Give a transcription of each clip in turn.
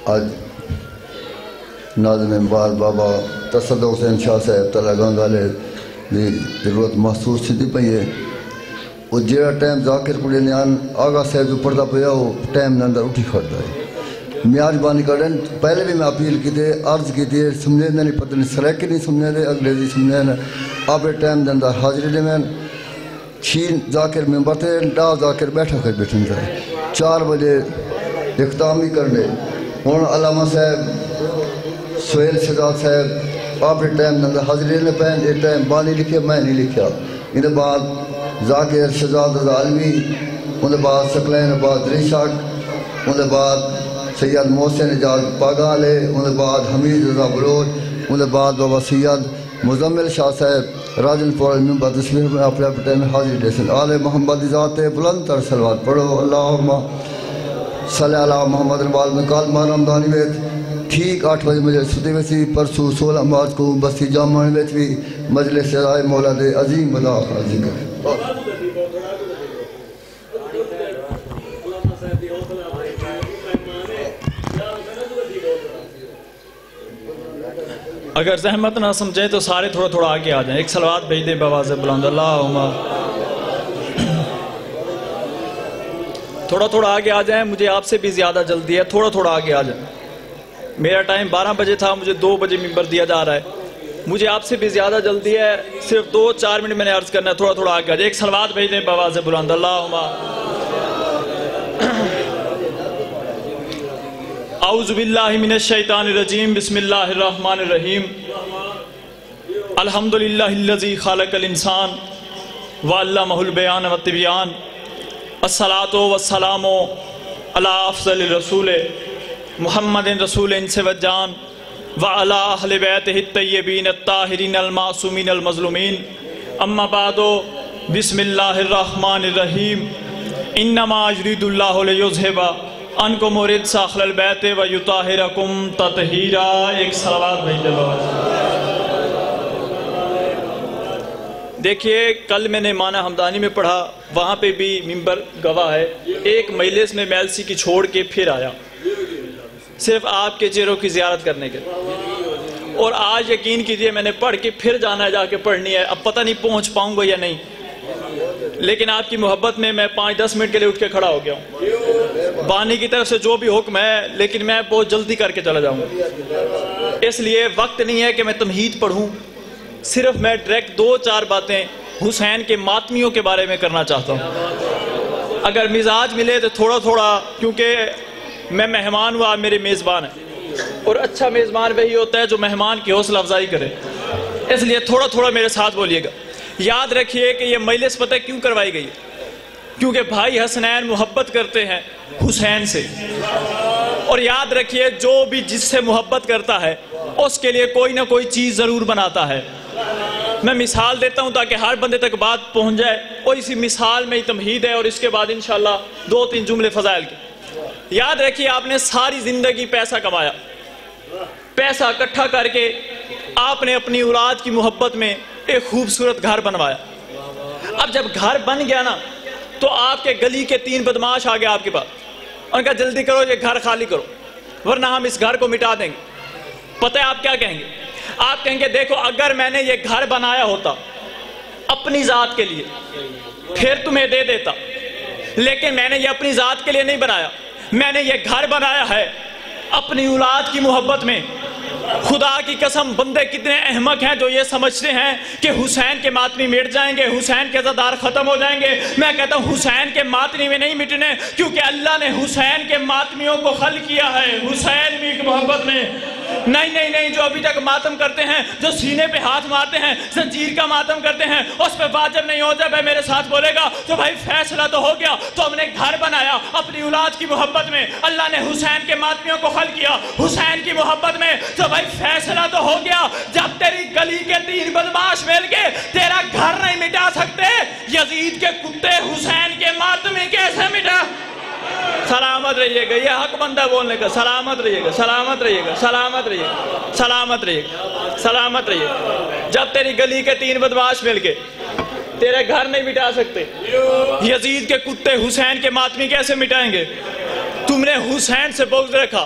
آج ناظم امبار بابا تصدق حسین شاہ صاحب تلگان والے ضرورت محسوس تھی پئی ہے وہ جہاں ٹائم ذاکر کو نیان آغا صاحب جو پڑھتا پیا وہ ٹائم نے اندر اٹھی کھڑتا ہے مہربانی کریں پہلے بھی میں اپیل کی تھی عرض کی تھی سمجھے نہیں پتہ نہیں سریک نہیں سمجھے دے اگلے دی سمجھے نا آپ ٹائم دے اندر حاضری دے میں چھین ذاکر ممبر تھے ڈا ذاکر بیٹھا کر بیٹھن تھا 4 بجے اختتام بھی کرنے ہوں علامہ صاحب سہیل شہزاد صاحب آپ ٹائم دے اندر حاضری نے پہن یہ ٹائم بانی لکھے میں نہیں لکھا ان بعد ذاکر شہزاد رضا علوی ان بعد سکلین بعد ریشاک ان بعد سید محسن اجاز پاگالے ان بعد حمید رضا بلوچ ان بعد بابا سید مزمل شاہ صاحب راجن پور ممبر تصویر میں اپنے ٹائم حاضری دیسن آل محمد ذات بلند تر صلوات پڑھو اللہم صلی اللہ محمد الوال میں کالمہ رمضانی ویت ٹھیک 8 بجے مجلس ستی ویسی پرسو 16 مارچ کو بستی جامع ویت بھی مجلس رائے مولا دے عظیم بدا آخر ذکر اگر زحمت نہ سمجھیں تو سارے تھوڑا تھوڑا آگے آ جائیں ایک صلوات بھیج دیں بواز بلند اللہم تھوڑا تھوڑا آگے آ جائیں مجھے آپ سے بھی زیادہ جلدی ہے تھوڑا تھوڑا آگے آ جائیں میرا ٹائم 12 بجے تھا مجھے 2 بجے ممبر دیا جا رہا ہے مجھے آپ سے بھی زیادہ جلدی ہے صرف 2-4 منٹ میں نے عرض کرنا ہے تھوڑا تھوڑا آگے آ جائیں ایک صلوات بھیج دیں بواز بلند اللہم اعوذ باللہ من الشیطان الرجیم بسم اللہ الرحمن الرحیم الحمدللہ الذی خالق الانسان وعلمہ البیان والتبیان الصلاة والسلام علی افضل الرسول محمد رسول انس والجان وعلی اہل بیتہ الطیبین الطاہرین المعصومین المظلومین اما بعد بسم اللہ الرحمن الرحیم انما یرید اللہ لیذھب عنکم الرجس اہل البیت ویطہرکم تطہیرا ایک صلوات بھیج دے دیکھیے کل میں نے معنی حمدانی میں پڑھا وہاں پہ بھی ممبر گواہ ہے ایک مجلس میں میلسی کی چھوڑ کے پھر آیا صرف آپ کے چہروں کی زیارت کرنے کے اور آج یقین کیجئے میں نے پڑھ کے پھر جانا ہے جا کے پڑھنی ہے اب پتہ نہیں پہنچ پاؤں گا یا نہیں لیکن آپ کی محبت میں 5-10 منٹ کے لیے اٹھ کے کھڑا ہو گیا ہوں بانی کی طرف سے جو بھی حکم ہے لیکن میں بہت جلدی کر کے چلا جاؤں گا اس لیے وقت نہیں ہے کہ میں تمہید پڑھوں صرف میں ڈائریکٹ 2-4 باتیں حسین کے ماتمیوں کے بارے میں کرنا چاہتا ہوں اگر مزاج ملے تو تھوڑا تھوڑا کیونکہ میں مہمان ہوں آپ میرے میزبان ہیں اور اچھا میزبان وہی ہوتا ہے جو مہمان کی حوصلہ افزائی کرے اس لیے تھوڑا تھوڑا میرے ساتھ بولیے گا یاد رکھیے کہ یہ مجلس پتہ کیوں کروائی گئی کیونکہ بھائی حسنین محبت کرتے ہیں حسین سے اور یاد رکھیے جو بھی جس سے محبت کرتا ہے اس کے لیے کوئی نہ کوئی چیز ضرور بناتا ہے میں مثال دیتا ہوں تاکہ ہر بندے تک بات پہنچ جائے اور اسی مثال میں ہی تمہید ہے اور اس کے بعد انشاءاللہ 2-3 جملے فضائل کے یاد رکھیے آپ نے ساری زندگی پیسہ کمایا پیسہ اکٹھا کر کے آپ نے اپنی اولاد کی محبت میں ایک خوبصورت گھر بنوایا اب جب گھر بن گیا نا تو آپ کے گلی کے 3 بدماش آگے آپ کے پاس ان کا جلدی کرو یہ گھر خالی کرو ورنہ ہم اس گھر کو مٹا دیں گے پتہ ہے آپ کیا کہیں گے آپ کہیں گے دیکھو اگر میں نے یہ گھر بنایا ہوتا اپنی ذات کے لیے پھر تمہیں دے دیتا لیکن میں نے یہ اپنی ذات کے لیے نہیں بنایا میں نے یہ گھر بنایا ہے اپنی اولاد کی محبت میں خدا کی قسم بندے کتنے احمق ہیں جو یہ سمجھتے ہیں کہ حسین کے ماتمی مٹ جائیں گے حسین کے عزادار ختم ہو جائیں گے میں کہتا ہوں حسین کے ماتمی میں نہیں مٹنے کیونکہ اللہ نے حسین کے ماتمیوں کو خلق کیا ہے حسین بھی کی محبت میں نہیں جو ابھی تک ماتم کرتے ہیں جو سینے پہ ہاتھ مارتے ہیں زنجیر کا ماتم کرتے ہیں اس پہ واجب نہیں ہو جائے میرے ساتھ بولے گا تو بھائی فیصلہ تو ہو گیا تو ہم نے گھر بنایا اپنی اولاد کی محبت میں اللہ نے حسین کے ماتمیوں کو خلق کیا حسین کی محبت میں تو بھائی فیصلہ تو ہو گیا جب تیری گلی کے 3 بدماش مل کے تیرا گھر نہیں مٹا سکتے یزید کے کتے حسین کے ماتمی کیسے مٹا سلامت رہیے گا یہ حق بندہ بولنے کا سلامت رہیے گا سلامت رہیے گا سلامت رہیے گا سلامت رہیے گا سلامت رہیے گا جب تیری گلی کے 3 بدماش مل کے تیرے گھر نہیں مٹا سکتے یزید کے کتے حسین کے ماتمی کیسے مٹائیں گے تم نے حسین سے بغض رکھا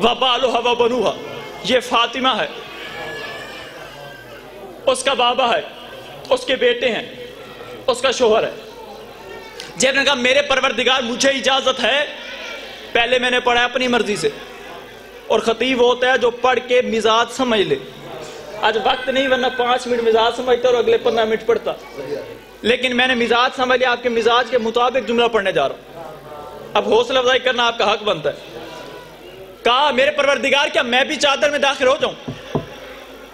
وبالها وبنوها، یہ فاطمہ ہے، اس کا بابا ہے، اس کے بیٹے ہیں، اس کا شوہر ہے۔ جب نے کہا میرے پروردگار مجھے اجازت ہے، پہلے میں نے پڑھا اپنی مرضی سے، اور خطیب ہوتا ہے جو پڑھ کے مزاج سمجھ لے۔ آج وقت نہیں، ورنہ 5 منٹ مزاج سمجھتا اور اگلے 15 منٹ پڑھتا، لیکن میں نے مزاج سمجھ لیا، آپ کے مزاج کے مطابق جملہ پڑھنے جا رہا ہوں۔ اب حوصلہ افزائی کرنا آپ کا حق بنتا ہے۔ کہا میرے پروردگار کیا میں بھی چادر میں داخل ہو جاؤں؟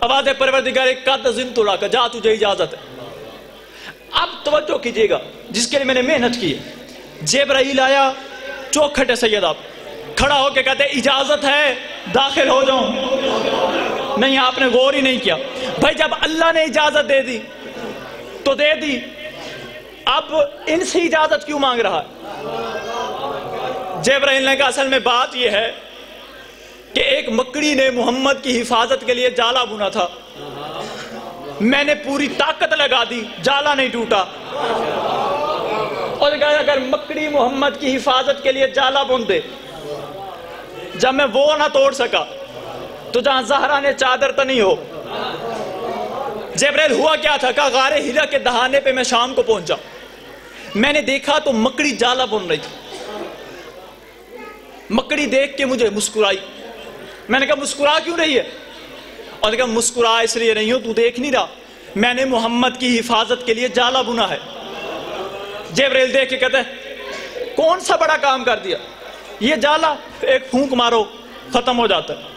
آواز پروردگار قد ذنت لک، جا تجھے اجازت ہے۔ اب توجہ کیجئے گا، جس کے لیے میں نے محنت کی ہے۔ جبرائیل آیا چوکھٹ سید، آپ کھڑا ہو کے کہتے اجازت ہے داخل ہو جاؤں؟ نہیں، آپ نے غور ہی نہیں کیا۔ بھائی جب اللہ نے اجازت دے دی تو دے دی، اب ان سے اجازت کیوں مانگ رہا ہے؟ جبرائیل نے کہا اصل میں بات یہ ہے کہ ایک مکڑی نے محمد کی حفاظت کے لیے جالا بنا تھا، میں نے پوری طاقت لگا دی، جالا نہیں ٹوٹا۔ اور کہا اگر مکڑی محمد کی حفاظت کے لیے جالا بن دے، جب میں وہ نہ توڑ سکا تو جہاں زہرا نے چادر تو نہیں ہو۔ جبرائیل ہوا کیا تھا؟ کہا غار ہرا کے دہانے پہ میں شام کو پہنچا، میں نے دیکھا تو مکڑی جالا بن رہی تھی۔ مکڑی دیکھ کے مجھے مسکرائی، میں نے کہا مسکرا کیوں رہی ہے؟ اور کہا مسکرا اس لیے نہیں ہو، تو دیکھ نہیں رہا میں نے محمد کی حفاظت کے لیے جالا بنا ہے۔ جبرائیل دیکھ کے کہتے ہیں کون سا بڑا کام کر دیا، یہ جالا ایک پھونک مارو ختم ہو جاتا ہے۔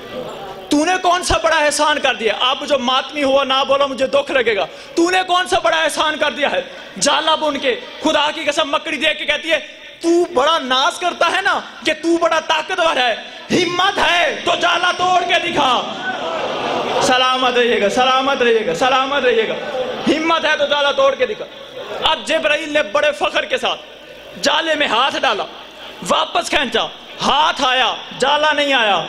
تو نے کون سا بڑا احسان کر دیا؟ آپ جو ماتمی ہوا نہ بولو مجھے دکھ لگے گا، تو نے کون سا بڑا احسان کر دیا ہے جالا بن کے؟ خدا کی قسم مکڑی دیکھ کے کہتی ہے تو بڑا ناز کرتا ہے نا کہ تو بڑا طاقتور ہے، ہمت ہے تو جالا توڑ کے دکھا۔ سلامت رہیے گا، سلامت رہیے گا، سلامت رہیے گا، ہمت ہے تو جالا توڑ کے دکھا۔ اب جبرائیل نے بڑے فخر کے ساتھ جالے میں ہاتھ ڈالا، واپس کھینچا، ہاتھ آیا، جالا نہیں آیا۔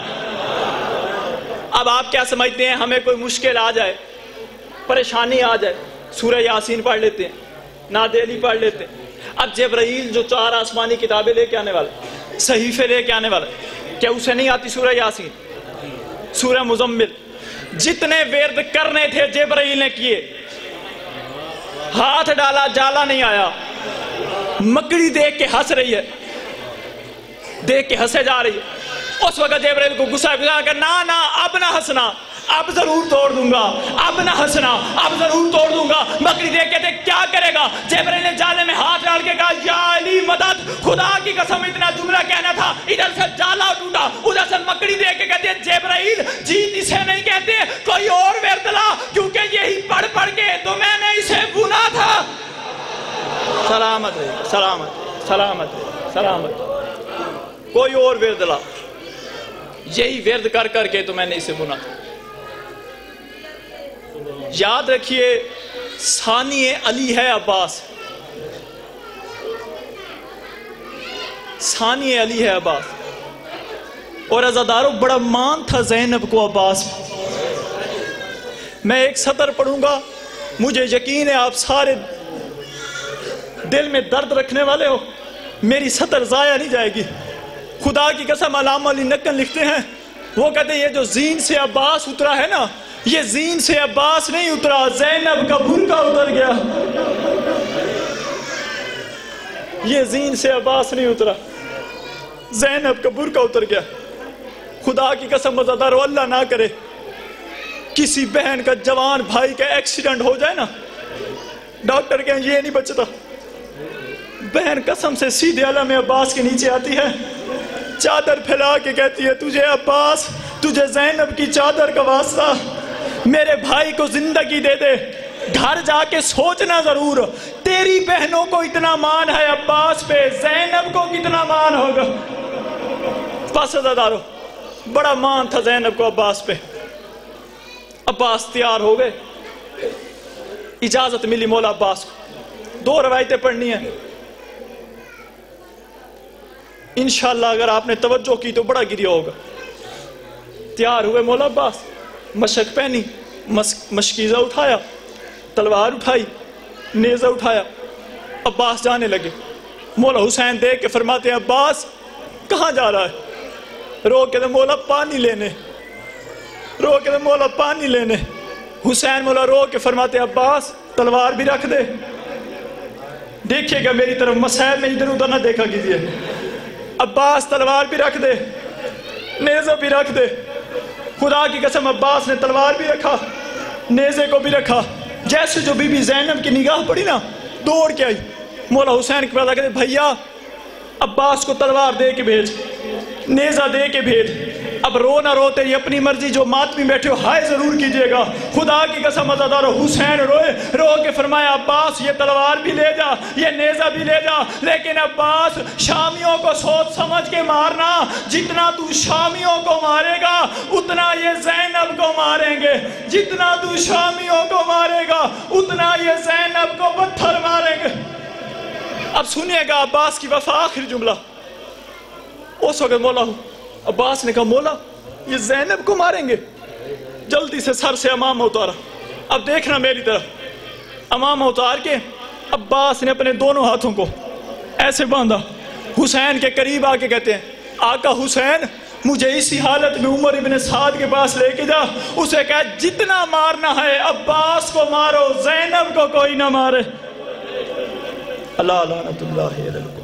اب آپ کیا سمجھتے ہیں ہمیں کوئی مشکل آ جائے، پریشانی آ جائے، سورہ یاسین پڑھ لیتے ہیں، نادیلی پڑھ لیتے ہیں۔ اب جبرائیل جو 4 آسمانی کتابیں لے کے آنے والا، صحیفے لے کے آنے والا، کیا اسے نہیں آتی سورہ یاسین، سورہ مزمل؟ جتنے ورد کرنے تھے جبرائیل نے کیے، ہاتھ ڈالا جالا نہیں آیا۔ مکڑی دیکھ کے ہنس رہی ہے، دیکھ کے ہنسے جا رہی ہے۔ اس وقت جبرائیل کو غصہ کہ نا اب نہ ہنسنا، اب ضرور توڑ دوں گا، اب نہ ہنسنا، اب ضرور توڑ دوں گا۔ مکڑی دیکھ کے کیا کرے گا؟ جبرائیل نے جالے میں ہاتھ ڈال کے کہا یا علی مدد، خدا کی قسم اتنا جملہ کہنا تھا، ادھر سے جالا ٹوٹا، ادھر سے مکڑی دیکھ کے کہتے ہیں جبرائیل جیت اسے نہیں کہتے، کوئی اور ورد لا، کیونکہ یہی پڑھ پڑھ کے تو میں نے اسے بنا تھا۔ سلامت رہے، سلامت، سلامت، سلامت، کوئی اور ورد لا، یہی ورد کر کر کے تو میں نے اسے بنا تھا۔ یاد رکھیے ثانی علی ہے عباس، ثانی علی ہے عباس، اور عزاداروں بڑا مان تھا زینب کو عباس۔ میں ایک سطر پڑھوں گا، مجھے یقین ہے آپ سارے دل میں درد رکھنے والے ہو، میری سطر ضائع نہیں جائے گی۔ خدا کی قسم علامہ علی نقل لکھتے ہیں، وہ کہتے ہیں یہ جو زین سے عباس اترا ہے نا، یہ زین سے عباس نہیں اترا، زینب کا برقع اتر گیا۔ یہ زین سے عباس نہیں اترا، زینب کا برقع اتر گیا۔ خدا کی قسم عزادارو اللہ نہ کرے کسی بہن کا جوان بھائی کا ایکسیڈنٹ ہو جائے نا، ڈاکٹر کہیں یہ نہیں بچتا، بہن قسم سے سیدھے علم عباس کے نیچے آتی ہے، چادر پھیلا کے کہتی ہے تجھے عباس، تجھے زینب کی چادر کا واسطہ، میرے بھائی کو زندگی دے دے، گھر جا کے سوچنا ضرور، تیری بہنوں کو اتنا مان ہے عباس پہ، زینب کو کتنا مان ہوگا۔ بس عزادارو بڑا مان تھا زینب کو عباس پہ۔ عباس تیار ہو گئے، اجازت ملی مولا عباس کو، 2 روایتیں پڑھنی ہیں انشاءاللہ، اگر آپ نے توجہ کی تو بڑا گریا ہوگا۔ تیار ہوئے مولا عباس، مشک پہنی، مشکیزہ اٹھایا، تلوار اٹھائی، نیزہ اٹھایا، عباس جانے لگے۔ مولا حسین دیکھ کے فرماتے ہیں عباس کہاں جا رہا ہے؟ رو کے دے مولا پانی لینے، رو کے دے مولا پانی لینے۔ حسین مولا رو کے فرماتے عباس تلوار بھی رکھ دے، دیکھیے گا میری طرف، مسائل میں ادھر ادھر نہ دیکھا کیجئے۔ عباس تلوار بھی رکھ دے، نیزہ بھی رکھ دے۔ خدا کی قسم عباس نے تلوار بھی رکھا، نیزے کو بھی رکھا۔ جیسے جو بی بی زینب کی نگاہ پڑی نا، دوڑ کے آئی، مولا حسین کے پاس کہتے بھیا عباس کو تلوار دے کے بھیج، نیزہ دے کے بھیج۔ اب رو نہ رو، تیری اپنی مرضی، جو ماتمی بیٹھے ہو ہائے ضرور کیجئے گا۔ خدا کی قسم عزادارو حسین روئے، رو کے فرمایا عباس یہ تلوار بھی لے جا، یہ نیزہ بھی لے جا، لیکن عباس شامیوں کو سوچ سمجھ کے مارنا، جتنا تو شامیوں کو مارے گا اتنا یہ زینب کو ماریں گے، جتنا تو شامیوں کو مارے گا اتنا یہ زینب کو پتھر ماریں گے۔ اب سنیے گا عباس کی وفا، آخر جملہ۔ اس وقت مولا عباس نے کہا مولا یہ زینب کو ماریں گے؟ جلدی سے سر سے امامہ اتارا، اب دیکھنا میری طرف۔ امامہ اتار کے عباس نے اپنے دونوں ہاتھوں کو ایسے باندھا، حسین کے قریب آ کے کہتے ہیں آقا حسین مجھے اسی حالت میں عمر ابن سعد کے پاس لے کے جا، اسے کہا جتنا مارنا ہے عباس کو مارو، زینب کو کوئی نہ مارے۔ اللہ لعنت اللہ علیہ۔